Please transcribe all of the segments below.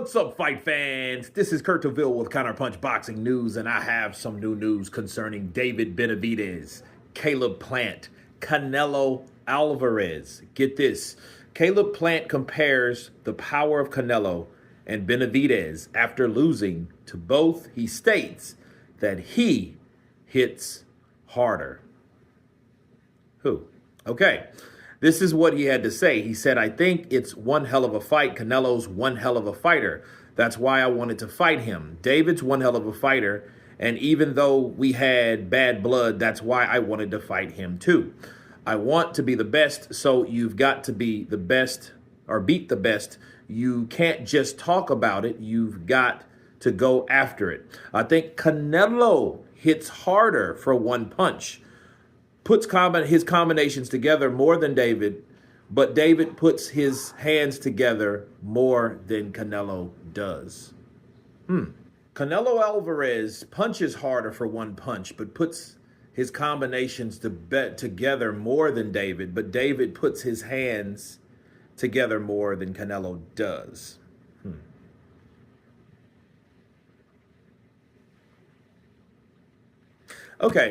What's up, fight fans? This is Kurt DeVille with Counterpunched Boxing News, and I have some new news concerning David Benavidez, Caleb Plant, Canelo Alvarez. Get this. Caleb Plant compares the power of Canelo and Benavidez after losing to both. He states that he hits harder. Who? Okay. This is what he had to say. He said, I think it's one hell of a fight. Canelo's one hell of a fighter. That's why I wanted to fight him. David's one hell of a fighter. And even though we had bad blood, that's why I wanted to fight him too. I want to be the best, so you've got to be the best or beat the best. You can't just talk about it. You've got to go after it. I think Canelo hits harder for one punch. Puts his combinations together more than David, but David puts his hands together more than Canelo does. Canelo Alvarez punches harder for one punch, but puts his combinations together more than David, but David puts his hands together more than Canelo does. Okay.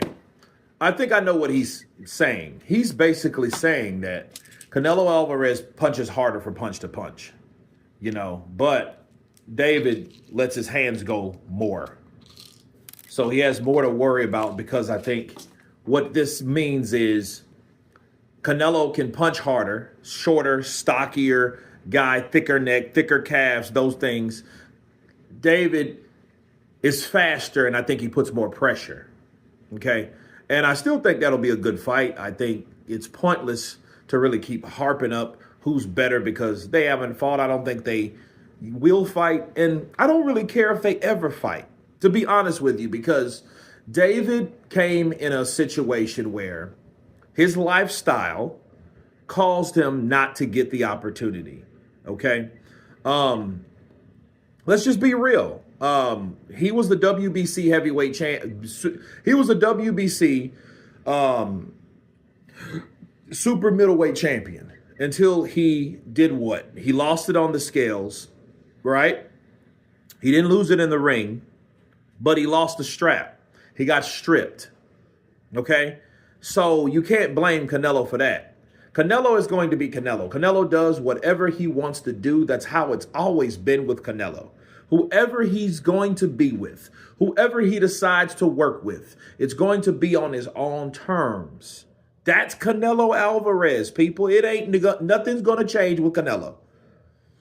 I think I know what he's saying. He's basically saying that Canelo Alvarez punches harder for punch to punch, but David lets his hands go more. So he has more to worry about, because I think what this means is Canelo can punch harder, shorter, stockier guy, thicker neck, thicker calves, those things. David is faster, and I think he puts more pressure. Okay. And I still think that'll be a good fight. I think it's pointless to really keep harping up who's better, because they haven't fought. I don't think they will fight. And I don't really care if they ever fight, to be honest with you, because David came in a situation where his lifestyle caused him not to get the opportunity. Okay. Let's just be real. He was the WBC heavyweight champ. He was a WBC super middleweight champion until he did what? He lost it on the scales, right? He didn't lose it in the ring, but he lost the strap. He got stripped. Okay? So you can't blame Canelo for that. Canelo is going to be Canelo. Canelo does whatever he wants to do. That's how it's always been with Canelo. Whoever he's going to be with, whoever he decides to work with, it's going to be on his own terms. That's Canelo Alvarez, people. Nothing's going to change with Canelo.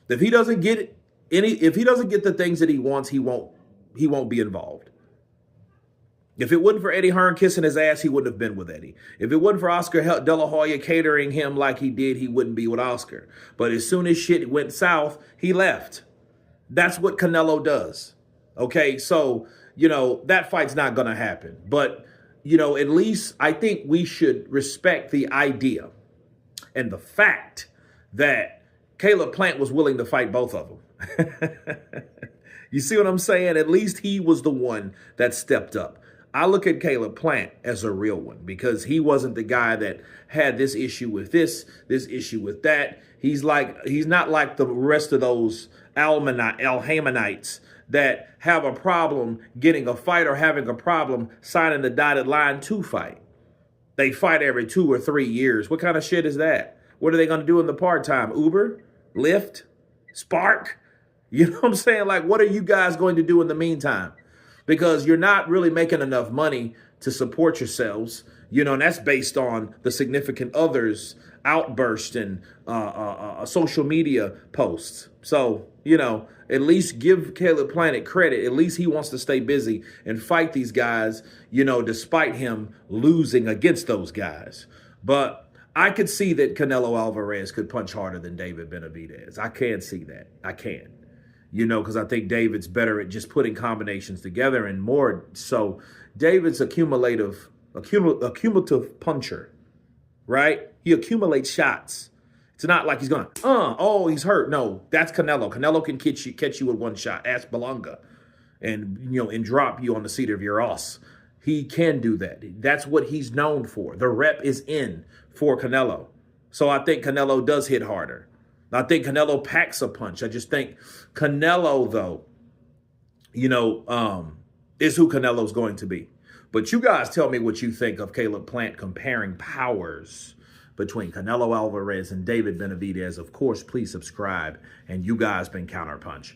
If he doesn't get the things that he wants, he won't be involved. If it wasn't for Eddie Hearn kissing his ass, he wouldn't have been with Eddie. If it wasn't for Oscar De La Hoya catering him like he did, he wouldn't be with Oscar. But as soon as shit went south, he left. That's what Canelo does. Okay, so, that fight's not going to happen. But, at least I think we should respect the idea and the fact that Caleb Plant was willing to fight both of them. You see what I'm saying? At least he was the one that stepped up. I look at Caleb Plant as a real one, because he wasn't the guy that had this issue with this issue with that. He's not like the rest of those Alhamanites that have a problem getting a fight or having a problem signing the dotted line to fight. They fight every 2 or 3 years. What kind of shit is that? What are they going to do in the part-time? Uber? Lyft? Spark? You know what I'm saying? Like, what are you guys going to do in the meantime? Because you're not really making enough money to support yourselves, and that's based on the significant others' outburst and social media posts. So, at least give Caleb Plant credit. At least he wants to stay busy and fight these guys, despite him losing against those guys. But I could see that Canelo Alvarez could punch harder than David Benavidez. I can see that. I can. Because I think David's better at just putting combinations together, and more so David's a cumulative puncher, right? He accumulates shots. It's not like he's going, he's hurt. No, that's Canelo. Canelo can catch you with one shot. Ask Belonga, and drop you on the seat of your ass. He can do that. That's what he's known for. The rep is in for Canelo. So I think Canelo does hit harder. I think Canelo packs a punch. I just think Canelo, though, is who Canelo's going to be. But you guys tell me what you think of Caleb Plant comparing powers between Canelo Alvarez and David Benavidez. Of course, please subscribe. And you guys been Counterpunch.